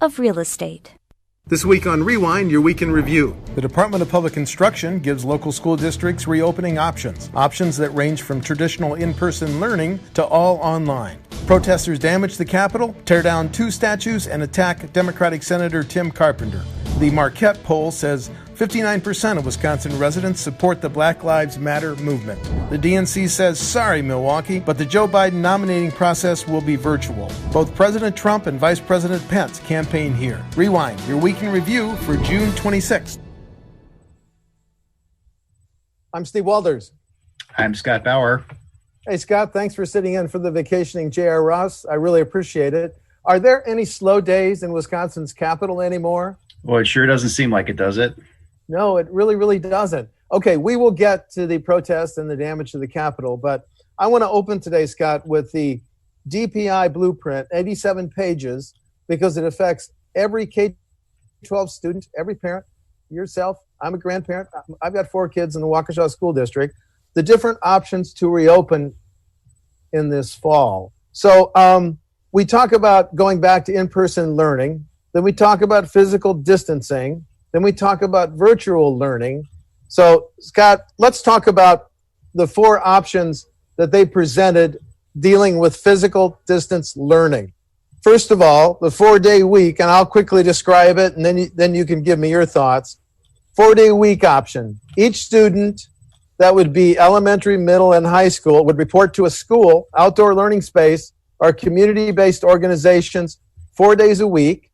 of real estate. This week on Rewind, your week in review. The Department of Public Instruction gives local school districts reopening options. Options that range from traditional in-person learning to all online. Protesters damage the Capitol, tear down 2 statues, and attack Democratic Senator Tim Carpenter. The Marquette poll says 59% of Wisconsin residents support the Black Lives Matter movement. The DNC says, sorry, Milwaukee, but the Joe Biden nominating process will be virtual. Both President Trump and Vice President Pence campaign here. Rewind, your week in review for June 26th. I'm Steve Walders. I'm Scott Bauer. Hey, Scott, thanks for sitting in for the vacationing J.R. Ross. I really appreciate it. Are there any slow days in Wisconsin's capital anymore? Well, it sure doesn't seem like it, does it? No, it really, really doesn't. Okay, we will get to the protest and the damage to the Capitol, but I want to open today, Scott, with the DPI blueprint, 87 pages, because it affects every K-12 student, every parent, yourself. I'm a grandparent. I've got 4 kids in the Waukesha School District. The different options to reopen in this fall. So we talk about going back to in-person learning. Then we talk about physical distancing. Then we talk about virtual learning. So, Scott, let's talk about the 4 options that they presented dealing with physical distance learning. First of all, the 4-day week, and I'll quickly describe it, and then you can give me your thoughts. 4-day week option. Each student, that would be elementary, middle, and high school, would report to a school, outdoor learning space, or community-based organizations 4 days a week.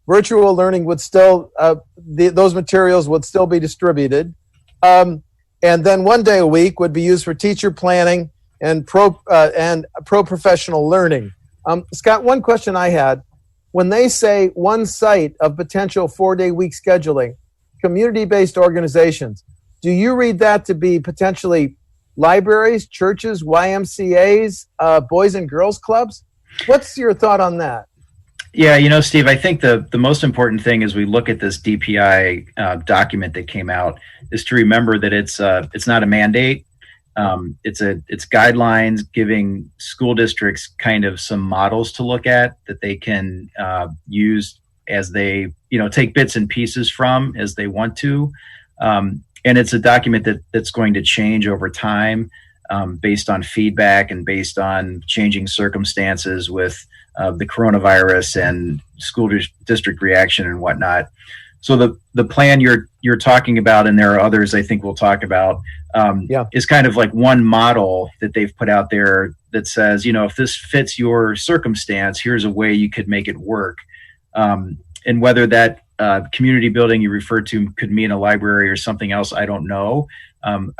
Virtual learning would still, those materials would still be distributed. And then 1 day a week would be used for teacher planning and pro-professional learning. Scott, one question I had, when they say one site of potential 4-day week scheduling, community-based organizations, do you read that to be potentially libraries, churches, YMCAs, boys and girls clubs? What's your thought on that? Yeah, Steve, I think the most important thing as we look at this DPI document that came out is to remember that it's not a mandate. It's guidelines giving school districts kind of some models to look at that they can use as they take bits and pieces from as they want to. And it's a document that's going to change over time based on feedback and based on changing circumstances with the coronavirus and school district reaction and whatnot. So the plan you're talking about, and there are others I think we'll talk about, is kind of like one model that they've put out there that says, if this fits your circumstance, here's a way you could make it work. And whether that community building you referred to could mean a library or something else, I don't know. I'm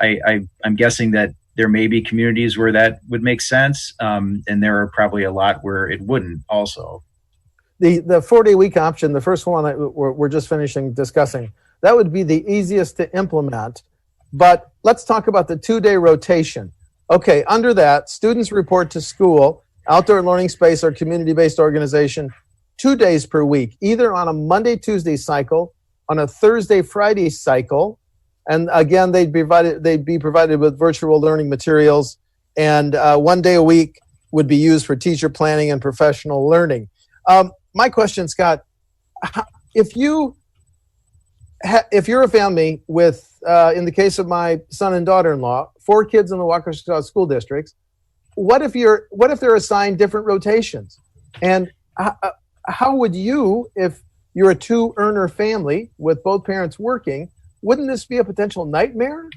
guessing that there may be communities where that would make sense, and there are probably a lot where it wouldn't also. The 4-day week option, the first one that we're just finishing discussing, that would be the easiest to implement. But let's talk about the 2-day rotation. Okay, under that, students report to school, outdoor learning space, or community-based organization 2 days per week, either on a Monday, Tuesday cycle, on a Thursday, Friday cycle. And again, they'd be provided with virtual learning materials, and 1 day a week would be used for teacher planning and professional learning. My question, Scott, if you're a family with, in the case of my son and daughter-in-law, 4 kids in the Waukesha School Districts, what if they're assigned different rotations? And how would you, if you're a 2-earner family with both parents working, wouldn't this be a potential nightmare?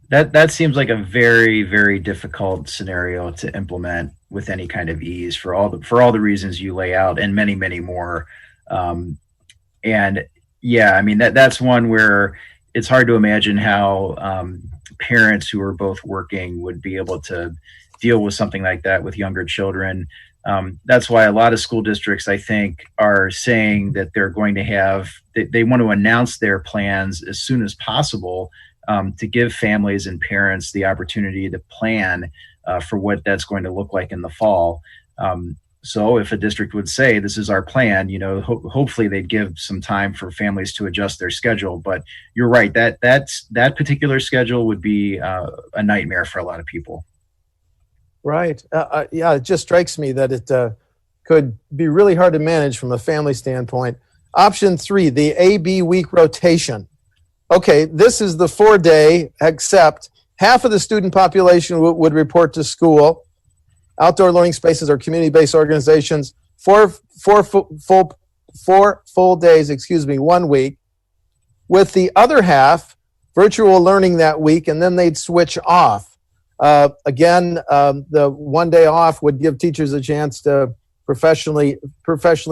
That seems like a very, very difficult scenario to implement with any kind of ease for all the reasons you lay out, and many, many more. And yeah, I mean that's one where it's hard to imagine how parents who are both working would be able to deal with something like that with younger children. That's why a lot of school districts, I think, are saying that they're going to have, they want to announce their plans as soon as possible to give families and parents the opportunity to plan for what that's going to look like in the fall. So if a district would say, this is our plan, hopefully they'd give some time for families to adjust their schedule. But you're right, that particular schedule would be a nightmare for a lot of people. Right. Yeah, it just strikes me that it could be really hard to manage from a family standpoint. Option 3, the AB week rotation. Okay, this is the 4-day, except half of the student population would report to school, outdoor learning spaces or community-based organizations, four full days, 1 week, with the other half virtual learning that week, and then they'd switch off. Again, the 1 day off would give teachers a chance to professionally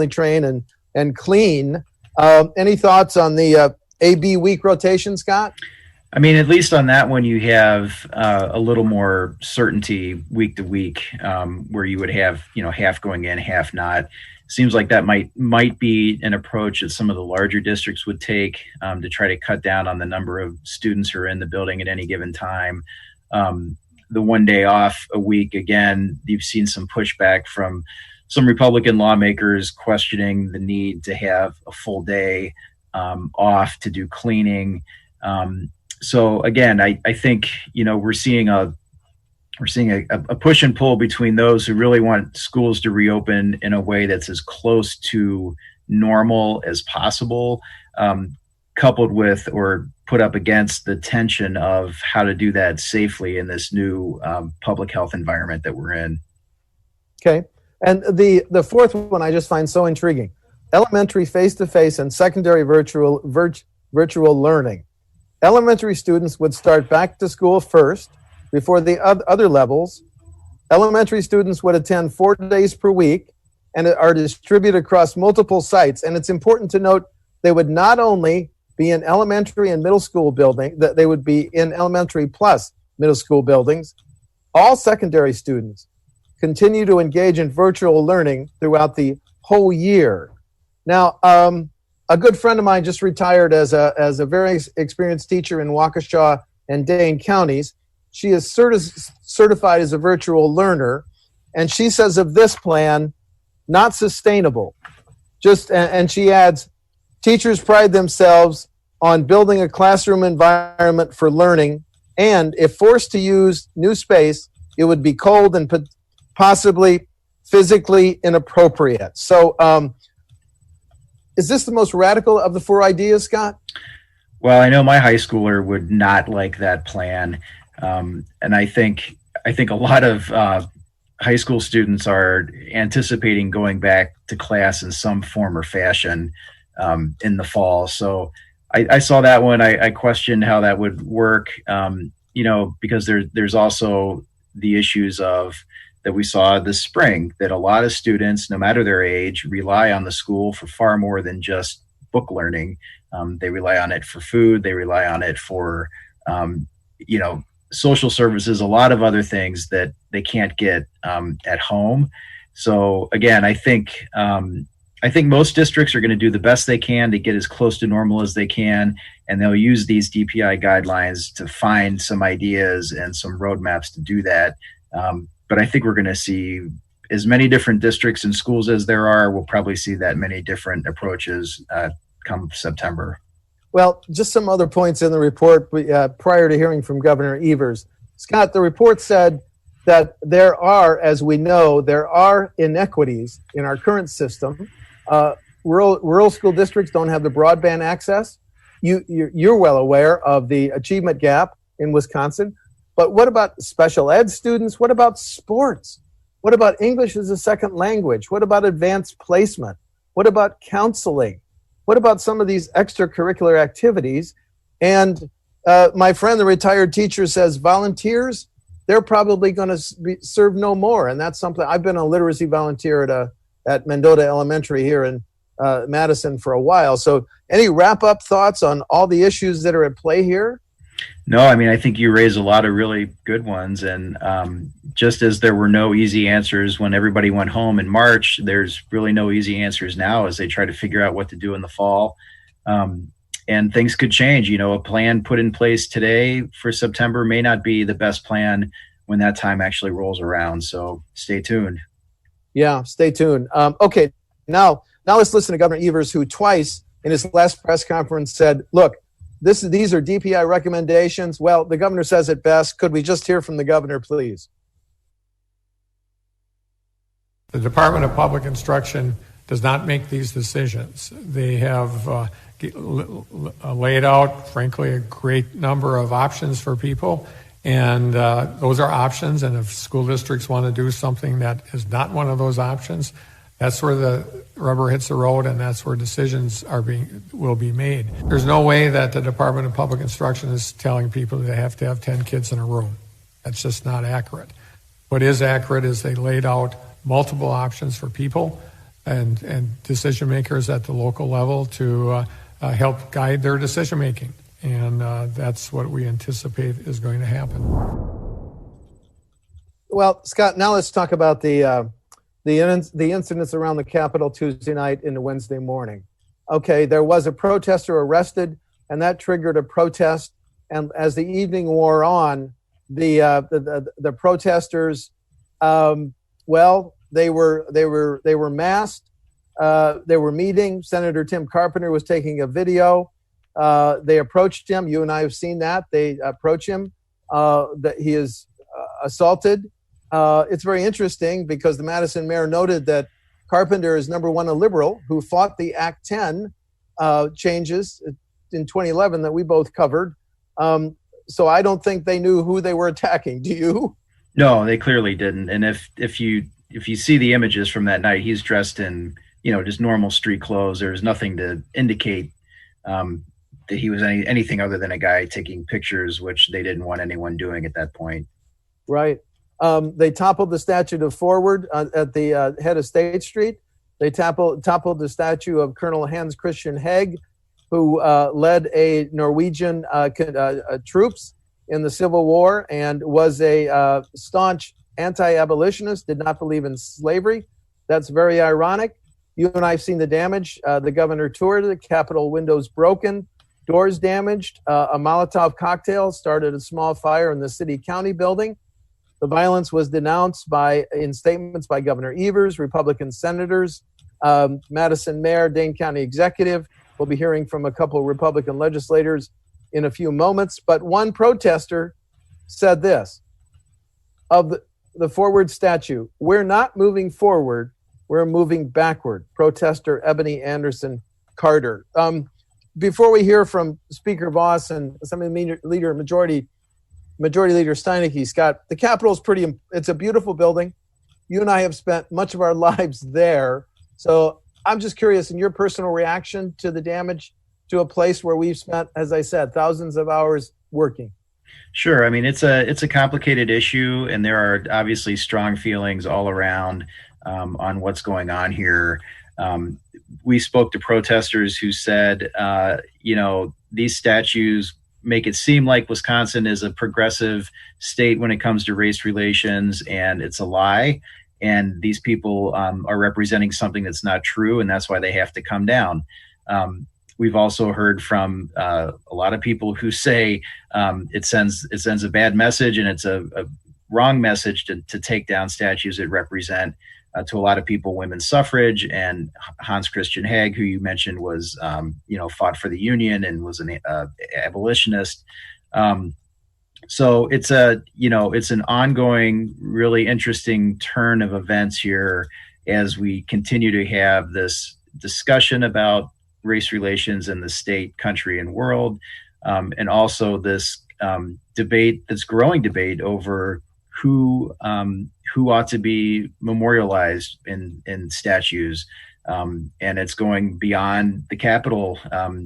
train and clean. Any thoughts on the AB week rotation, Scott? I mean, at least on that one, you have a little more certainty week to week, where you would have, half going in, half not. Seems like that might be an approach that some of the larger districts would take to try to cut down on the number of students who are in the building at any given time. The 1 day off a week, again, you've seen some pushback from some Republican lawmakers questioning the need to have a full day off to do cleaning. So again, I think, we're seeing a push and pull between those who really want schools to reopen in a way that's as close to normal as possible, coupled with or put up against the tension of how to do that safely in this new public health environment that we're in. Okay. And the fourth one I just find so intriguing. Elementary face-to-face and secondary virtual learning. Elementary students would start back to school first before the other levels. Elementary students would attend 4 days per week and are distributed across multiple sites. And it's important to note they would not only be in elementary and middle school building, that they would be in elementary plus middle school buildings. All secondary students continue to engage in virtual learning throughout the whole year. Now, a good friend of mine just retired as a very experienced teacher in Waukesha and Dane counties. She is certified as a virtual learner, and she says of this plan, not sustainable. And she adds, teachers pride themselves on building a classroom environment for learning, and if forced to use new space, it would be cold and possibly physically inappropriate. So, is this the most radical of the 4 ideas, Scott? Well, I know my high schooler would not like that plan. And I think a lot of high school students are anticipating going back to class in some form or fashion in the fall. So I saw that one. I questioned how that would work, because there's also the issues of that we saw this spring, that a lot of students, no matter their age, rely on the school for far more than just book learning. They rely on it for food. They rely on it for, social services, a lot of other things that they can't get at home. So again, I think most districts are going to do the best they can to get as close to normal as they can, and they'll use these DPI guidelines to find some ideas and some roadmaps to do that. But I think we're going to see as many different districts and schools as there are. We'll probably see that many different approaches come September. Well, just some other points in the report prior to hearing from Governor Evers. Scott, the report said that there are, as we know, there are inequities in our current system. Rural school districts don't have the broadband access. You're well aware of the achievement gap in Wisconsin. But what about special ed students? What about sports? What about English as a second language? What about advanced placement? What about counseling? What about some of these extracurricular activities? And my friend, the retired teacher, says volunteers, they're probably going to serve no more. And that's something, I've been a literacy volunteer at Mendota Elementary here in Madison for a while. So any wrap-up thoughts on all the issues that are at play here? No, I mean, I think you raised a lot of really good ones. And just as there were no easy answers when everybody went home in March, there's really no easy answers now as they try to figure out what to do in the fall. And things could change. A plan put in place today for September may not be the best plan when that time actually rolls around. So stay tuned. Yeah, stay tuned. Okay, now let's listen to Governor Evers, who twice in his last press conference said, look, these are DPI recommendations. Well, the governor says it best. Could we just hear from the governor, please? The Department of Public Instruction does not make these decisions. They have laid out, frankly, a great number of options for people, and those are options. And if school districts want to do something that is not one of those options, that's where the rubber hits the road, and that's where decisions will be made. There's no way that the Department of Public Instruction is telling people they have to have 10 kids in a room. That's just not accurate. What is accurate is they laid out multiple options for people and decision makers at the local level to help guide their decision making, and that's what we anticipate is going to happen. Well, Scott, now let's talk about the incidents around the Capitol Tuesday night into Wednesday morning. Okay, there was a protester arrested, and that triggered a protest. And as the evening wore on, the protesters, they were masked. They were meeting. Senator Tim Carpenter was taking a video. They approached him. You and I have seen that. They approach him. That he is assaulted. It's very interesting because the Madison mayor noted that Carpenter is, number one, a liberal who fought the Act 10 changes in 2011 that we both covered. So I don't think they knew who they were attacking. Do you? No, they clearly didn't. And if you see the images from that night, he's dressed in, just normal street clothes. There's nothing to indicate that he was anything other than a guy taking pictures, which they didn't want anyone doing at that point. Right. They toppled the statue of Forward at the head of State Street. They toppled the statue of Colonel Hans Christian Hegg, who led a Norwegian troops in the Civil War and was a staunch anti-abolitionist, did not believe in slavery. That's very ironic. You and I have seen the damage. The governor toured, the Capitol windows broken, doors damaged. A Molotov cocktail started a small fire in the city-county building. The violence was denounced in statements by Governor Evers, Republican senators, Madison mayor, Dane County executive. We'll be hearing from a couple of Republican legislators in a few moments. But one protester said this of the Forward statue: "We're not moving forward, we're moving backward." Protester Ebony Anderson Carter. Before we hear from Speaker Voss and Assembly Leader Majority Leader Steineke, Scott, the Capitol is it's a beautiful building. You and I have spent much of our lives there. So I'm just curious, in your personal reaction to the damage to a place where we've spent, as I said, thousands of hours working. Sure. I mean, it's a complicated issue, and there are obviously strong feelings all around on what's going on here. We spoke to protesters who said, these statues make it seem like Wisconsin is a progressive state when it comes to race relations, and it's a lie. And these people are representing something that's not true, and that's why they have to come down. We've also heard from a lot of people who say it sends a bad message, and it's a wrong message to take down statues that represent to a lot of people women's suffrage. And Hans Christian Hegg, who you mentioned, was fought for the Union and was an abolitionist. So it's an ongoing, really interesting turn of events here as we continue to have this discussion about race relations in the state, country, and world, and also this growing debate over who ought to be memorialized in statues, and it's going beyond the Capitol.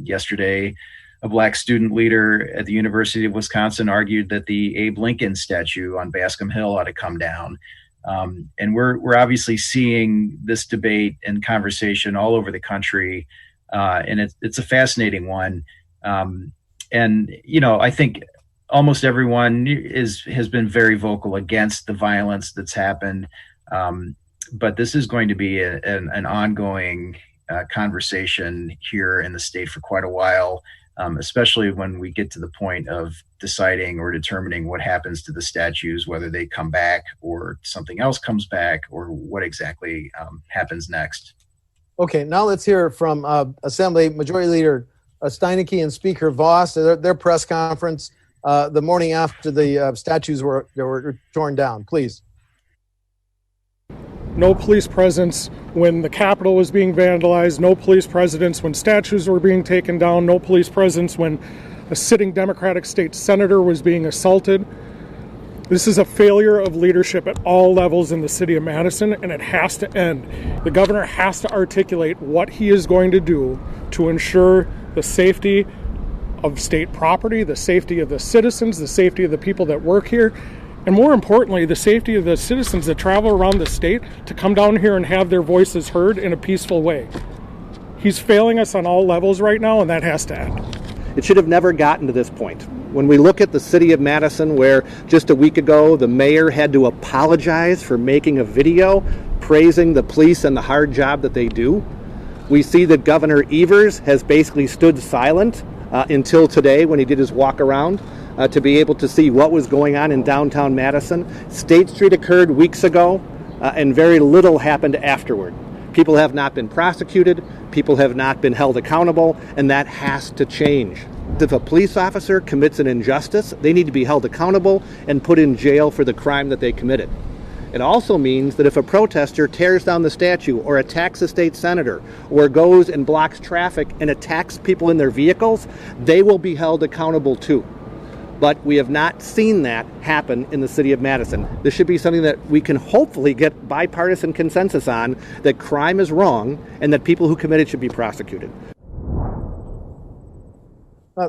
Yesterday, a Black student leader at the University of Wisconsin argued that the Abe Lincoln statue on Bascom Hill ought to come down. And we're obviously seeing this debate and conversation all over the country, and it's a fascinating one. I think almost everyone has been very vocal against the violence that's happened, but this is going to be an ongoing conversation here in the state for quite a while. Especially when we get to the point of deciding or determining what happens to the statues, whether they come back or something else comes back, or what exactly happens next. Okay, now let's hear from Assembly Majority Leader Steineke and Speaker Voss, their press conference the morning after the statues were torn down. Please. no police presence when the Capitol was being vandalized, no police presence when statues were being taken down, no police presence when a sitting Democratic state senator was being assaulted. This is a failure of leadership at all levels in the city of Madison, and it has to end. The governor has to articulate what he is going to do to ensure the safety of state property, the safety of the citizens, the safety of the people that work here, and more importantly, the safety of the citizens that travel around the state to come down here and have their voices heard in a peaceful way. He's failing us on all levels right now, and that has to end. It should have never gotten to this point. When we look at the city of Madison, where just a week ago the mayor had to apologize for making a video praising the police and the hard job that they do, we see that Governor Evers has basically stood silent until today when he did his walk around to be able to see what was going on in downtown Madison. State Street occurred weeks ago, and very little happened afterward. People have not been prosecuted, people have not been held accountable, and that has to change. If a police officer commits an injustice, they need to be held accountable and put in jail for the crime that they committed. It also means that if a protester tears down the statue or attacks a state senator or goes and blocks traffic and attacks people in their vehicles, they will be held accountable too. But we have not seen that happen in the city of Madison. This should be something that we can hopefully get bipartisan consensus on, that crime is wrong and that people who commit it should be prosecuted.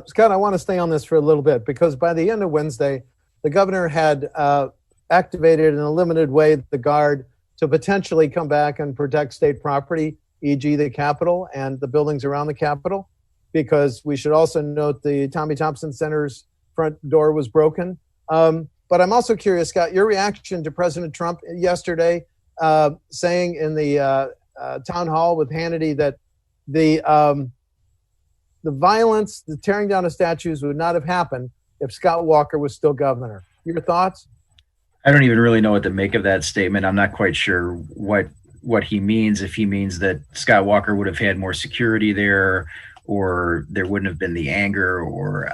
Scott, I want to stay on this for a little bit because by the end of Wednesday, the governor had activated in a limited way the Guard to potentially come back and protect state property, e.g. the Capitol and the buildings around the Capitol, because we should also note the Tommy Thompson Center's front door was broken. But I'm also curious, Scott, your reaction to President Trump yesterday saying in the town hall with Hannity that the violence, the tearing down of statues would not have happened if Scott Walker was still governor. Your thoughts? I don't even really know what to make of that statement. I'm not quite sure what he means. If he means that Scott Walker would have had more security there, or there wouldn't have been the anger, or,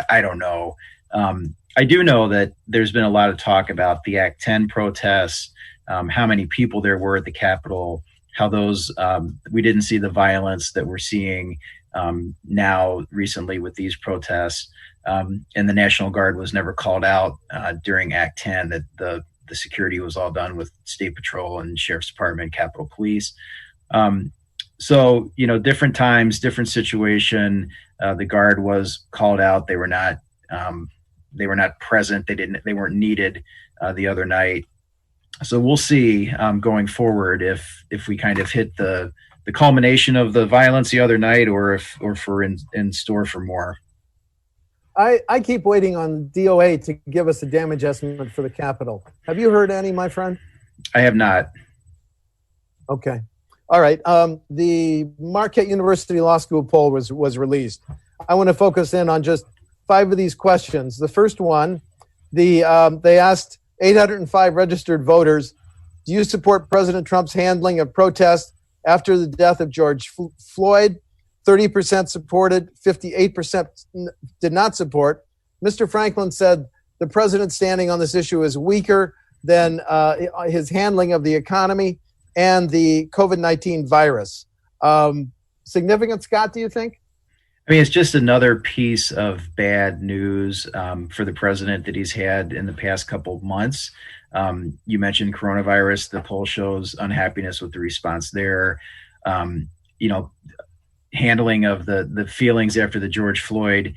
I don't know. I do know that there's been a lot of talk about the Act 10 protests, how many people there were at the Capitol, how those, we didn't see the violence that we're seeing now recently with these protests. And the National Guard was never called out during Act 10, that the security was all done with State Patrol and Sheriff's Department, Capitol Police. So, different times, different situation. The Guard was called out. They were not present. They weren't needed the other night. So we'll see going forward if we kind of hit the culmination of the violence the other night, or if we're in store for more. I keep waiting on DOA to give us a damage estimate for the Capitol. Have you heard any, my friend? I have not. Okay. All right. The Marquette University Law School poll was released. I want to focus in on just 5 of these questions. The first one, they asked 805 registered voters, do you support President Trump's handling of protests after the death of George Floyd? 30% supported, 58% did not support. Mr. Franklin said the president's standing on this issue is weaker than his handling of the economy and the COVID-19 virus. Significant, Scott, do you think? I mean, it's just another piece of bad news for the president that he's had in the past couple of months. You mentioned coronavirus. The poll shows unhappiness with the response there. Handling of the feelings after the George Floyd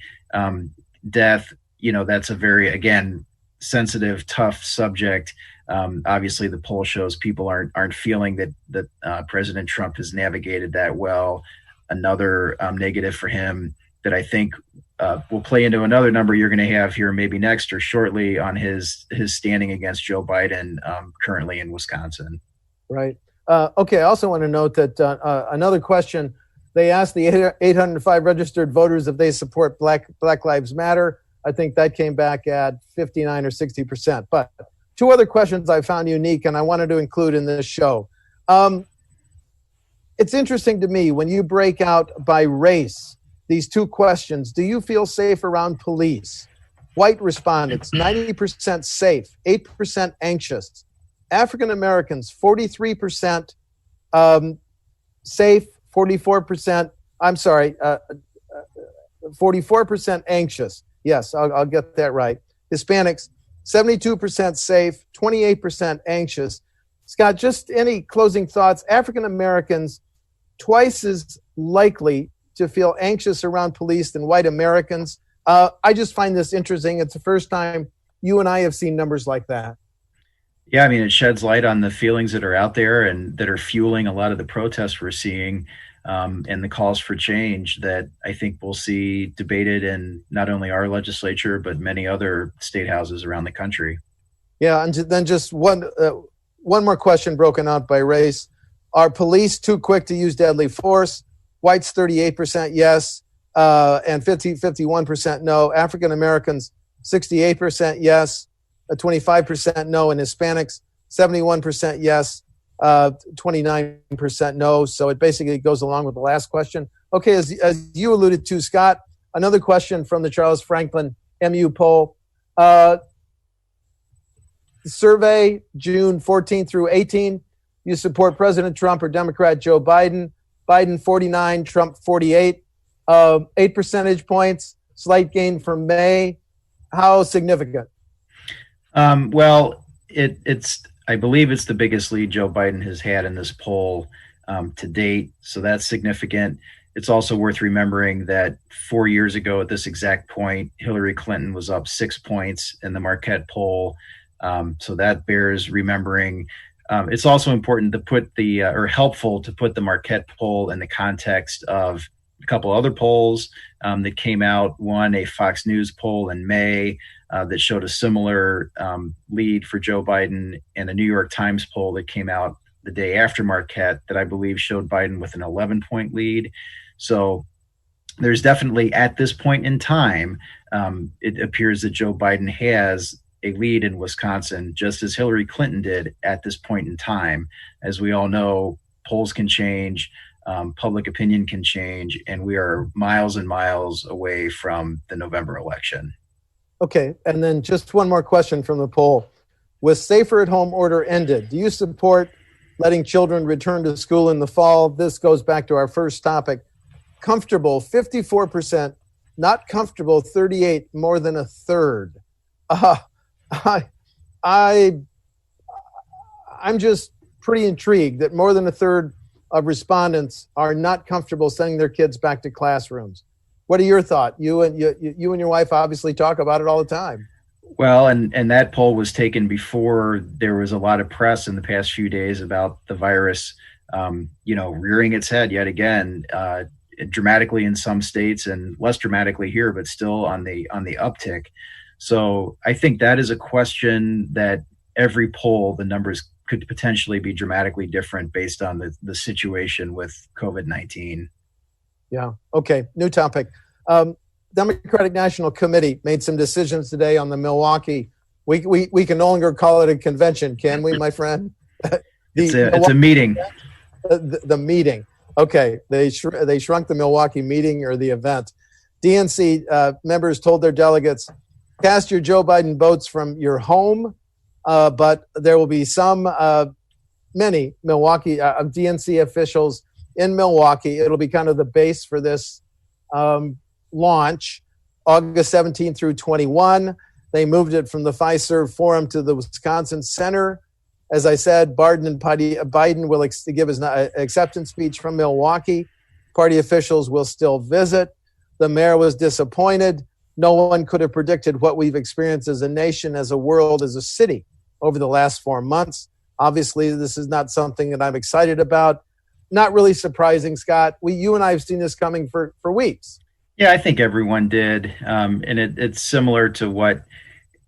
death, that's a very, again, sensitive, tough subject. Obviously, the poll shows people aren't feeling that President Trump has navigated that well. Another negative for him that I think will play into another number you're going to have here maybe next or shortly on his standing against Joe Biden currently in Wisconsin. Right. Okay. I also want to note that another question, they asked the 805 registered voters if they support Black Lives Matter. I think that came back at 59 or 60%. But 2 other questions I found unique and I wanted to include in this show. It's interesting to me when you break out by race, these 2 questions. Do you feel safe around police? White respondents, 90% safe, 8% anxious. African Americans, 43% safe, 44%, 44% anxious. Yes, I'll get that right. Hispanics, 72% safe, 28% anxious. Scott, just any closing thoughts? African Americans, twice as likely to feel anxious around police than white Americans. I just find this interesting. It's the first time you and I have seen numbers like that. Yeah, I mean, it sheds light on the feelings that are out there and that are fueling a lot of the protests we're seeing, and the calls for change that I think we'll see debated in not only our legislature, but many other state houses around the country. Yeah, and then just one more question broken out by race. Are police too quick to use deadly force? Whites, 38% yes, and 51% no. African Americans, 68% yes, 25% no, and Hispanics, 71% yes, 29% no. So it basically goes along with the last question. Okay, as you alluded to, Scott, another question from the Charles Franklin MU poll. Survey, June 14 through 18. You support President Trump or Democrat Joe Biden. Biden 49, Trump 48. 8 percentage points, slight gain from May. How significant? Well, I believe it's the biggest lead Joe Biden has had in this poll to date. So that's significant. It's also worth remembering that 4 years ago at this exact point, Hillary Clinton was up 6 points in the Marquette poll. So that bears remembering. It's also important to put helpful to put the Marquette poll in the context of a couple other polls that came out. One, a Fox News poll in May that showed a similar lead for Joe Biden, and a New York Times poll that came out the day after Marquette that I believe showed Biden with an 11-point lead. So there's definitely, at this point in time, it appears that Joe Biden has a lead in Wisconsin, just as Hillary Clinton did at this point in time. As we all know, polls can change, public opinion can change, and we are miles and miles away from the November election. Okay, and then just one more question from the poll. With safer at home order ended, do you support letting children return to school in the fall? This goes back to our first topic. Comfortable, 54%. Not comfortable, 38%, more than a third. I'm just pretty intrigued that more than a third of respondents are not comfortable sending their kids back to classrooms. What are your thoughts? You and your wife obviously talk about it all the time. Well, and that poll was taken before there was a lot of press in the past few days about the virus, rearing its head yet again, dramatically in some states and less dramatically here, but still on the uptick. So I think that is a question that every poll, the numbers could potentially be dramatically different based on the situation with COVID-19. Yeah. Okay. New topic. Democratic National Committee made some decisions today on the Milwaukee. We can no longer call it a convention, can we, my friend? It's a meeting. The meeting. Okay. They shrunk the Milwaukee meeting or the event. DNC members told their delegates, cast your Joe Biden votes from your home, but there will be many Milwaukee DNC officials in Milwaukee. It'll be kind of the base for this launch, August 17 through 21. They moved it from the Fiserv Forum to the Wisconsin Center. As I said, Biden will give his acceptance speech from Milwaukee. Party officials will still visit. The mayor was disappointed. No one could have predicted what we've experienced as a nation, as a world, as a city over the last 4 months. Obviously, this is not something that I'm excited about. Not really surprising, Scott. You and I have seen this coming for weeks. Yeah, I think everyone did. And it's similar to what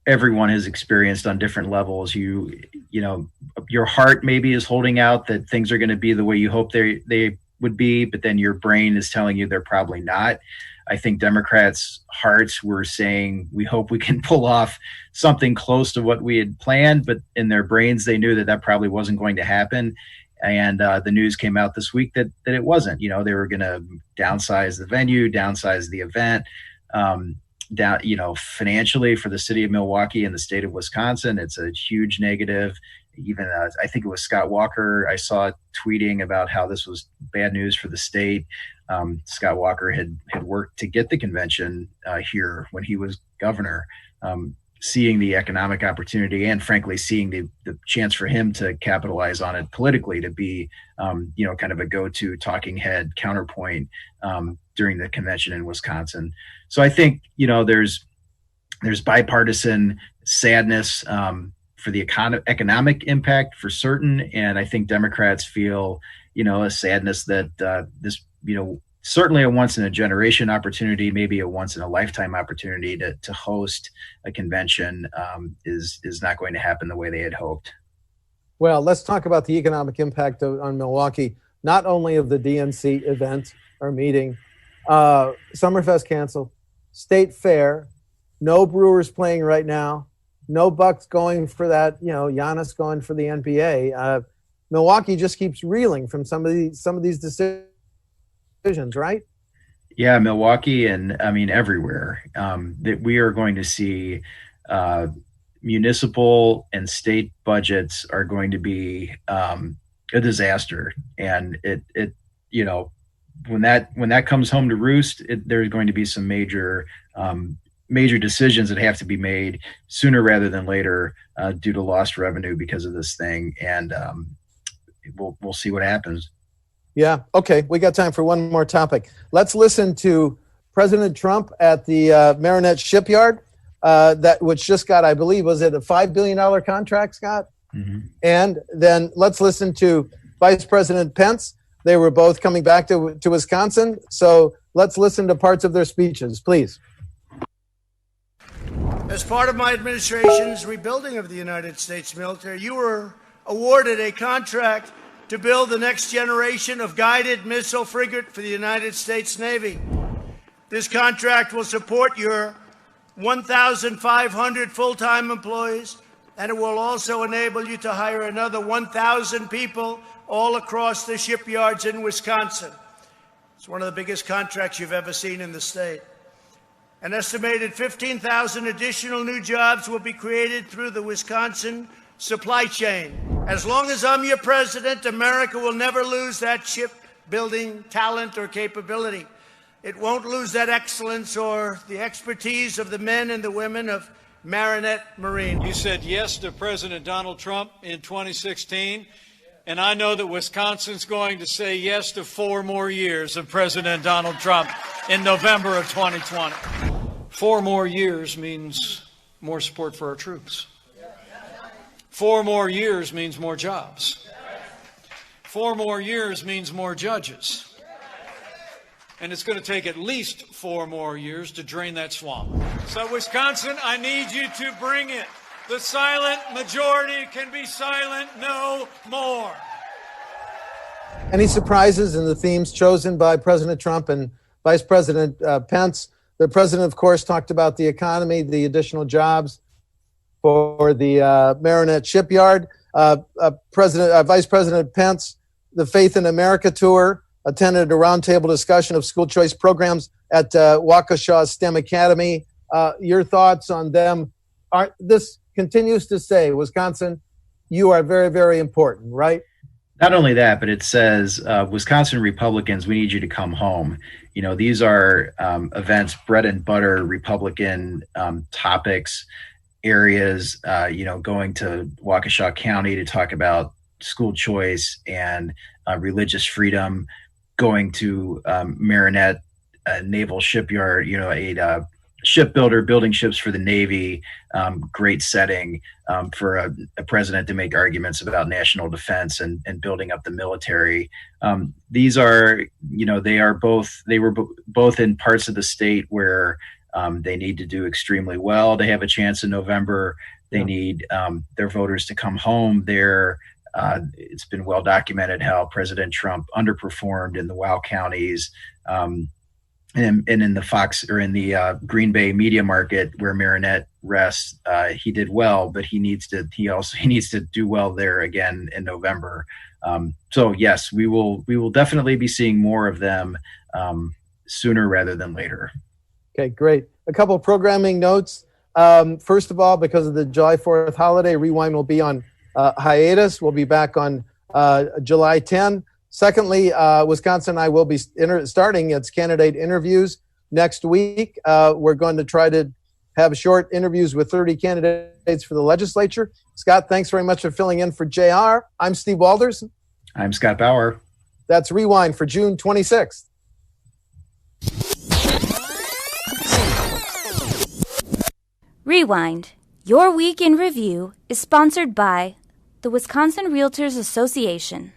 everyone has experienced on different levels. Your heart maybe is holding out that things are going to be the way you hope they would be, but then your brain is telling you they're probably not. I think Democrats' hearts were saying, we hope we can pull off something close to what we had planned, but in their brains, they knew that probably wasn't going to happen. And the news came out this week that it wasn't. They were going to downsize the venue, downsize the event, financially for the city of Milwaukee and the state of Wisconsin. It's a huge negative. even I think it was Scott Walker I saw tweeting about how this was bad news for the state. Scott Walker had worked to get the convention here when he was governor, seeing the economic opportunity and frankly seeing the chance for him to capitalize on it politically, to be kind of a go-to talking head counterpoint during the convention in Wisconsin. So I think there's bipartisan sadness for the economic impact for certain, and I think Democrats feel a sadness that this certainly a once in a generation opportunity, maybe a once in a lifetime opportunity to host a convention is not going to happen the way they had hoped. Well, let's talk about the economic impact on Milwaukee, not only of the DNC event or meeting, Summerfest canceled, State Fair, no Brewers playing right now, no Bucks going for that, Giannis going for the NBA. Milwaukee just keeps reeling from some of these decisions, right? Yeah, Milwaukee and everywhere. That we are going to see municipal and state budgets are going to be a disaster, and it when that comes home to roost, there's going to be some major decisions that have to be made sooner rather than later due to lost revenue because of this thing, and we'll see what happens. Yeah. Okay. We got time for one more topic. Let's listen to President Trump at the Marinette Shipyard, which just got, I believe, was it a $5 billion contract, Scott? Mm-hmm. And then let's listen to Vice President Pence. They were both coming back to Wisconsin. So let's listen to parts of their speeches, please. As part of my administration's rebuilding of the United States military, you were awarded a contract to build the next generation of guided missile frigate for the United States Navy. This contract will support your 1,500 full-time employees, and it will also enable you to hire another 1,000 people all across the shipyards in Wisconsin. It's one of the biggest contracts you've ever seen in the state. An estimated 15,000 additional new jobs will be created through the Wisconsin supply chain. As long as I'm your president, America will never lose that shipbuilding talent or capability. It won't lose that excellence or the expertise of the men and the women of Marinette Marine. You said yes to President Donald Trump in 2016, and I know that Wisconsin's going to say yes to 4 more years of President Donald Trump in November of 2020. 4 more years means more support for our troops. 4 more years means more jobs. 4 more years means more judges. And it's going to take at least 4 more years to drain that swamp. So, Wisconsin, I need you to bring it. The silent majority can be silent no more. Any surprises in the themes chosen by President Trump and Vice President Pence? The president, of course, talked about the economy, the additional jobs for the Marinette Shipyard. Vice President Pence, the Faith in America tour, attended a roundtable discussion of school choice programs at Waukesha STEM Academy. Your thoughts on them? This continues to say, Wisconsin, you are very, very important, right? Not only that, but it says, Wisconsin Republicans, we need you to come home. These are events, bread and butter Republican topics, areas, going to Waukesha County to talk about school choice and religious freedom, going to Marinette Naval Shipyard, a shipbuilder building ships for the Navy, great setting for a president to make arguments about national defense and building up the military. These are, they were both in parts of the state where they need to do extremely well to have a chance in November. They need their voters to come home there. It's been well documented how President Trump underperformed in the WOW counties and in the Fox or in the Green Bay media market where Marinette rests. He did well, but he needs to do well there again in November. So yes, we will definitely be seeing more of them sooner rather than later. Okay, great. A couple of programming notes. First of all, because of the July 4th holiday, Rewind will be on hiatus. We'll be back on July 10. Secondly, WisconsinEye will be starting its candidate interviews next week. We're going to try to have short interviews with 30 candidates for the legislature. Scott, thanks very much for filling in for JR. I'm Steve Walders. I'm Scott Bauer. That's Rewind for June 26th. Rewind, your week in review, is sponsored by the Wisconsin Realtors Association,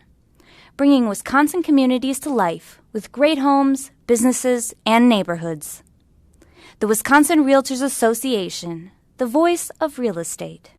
bringing Wisconsin communities to life with great homes, businesses, and neighborhoods. The Wisconsin Realtors Association, the voice of real estate.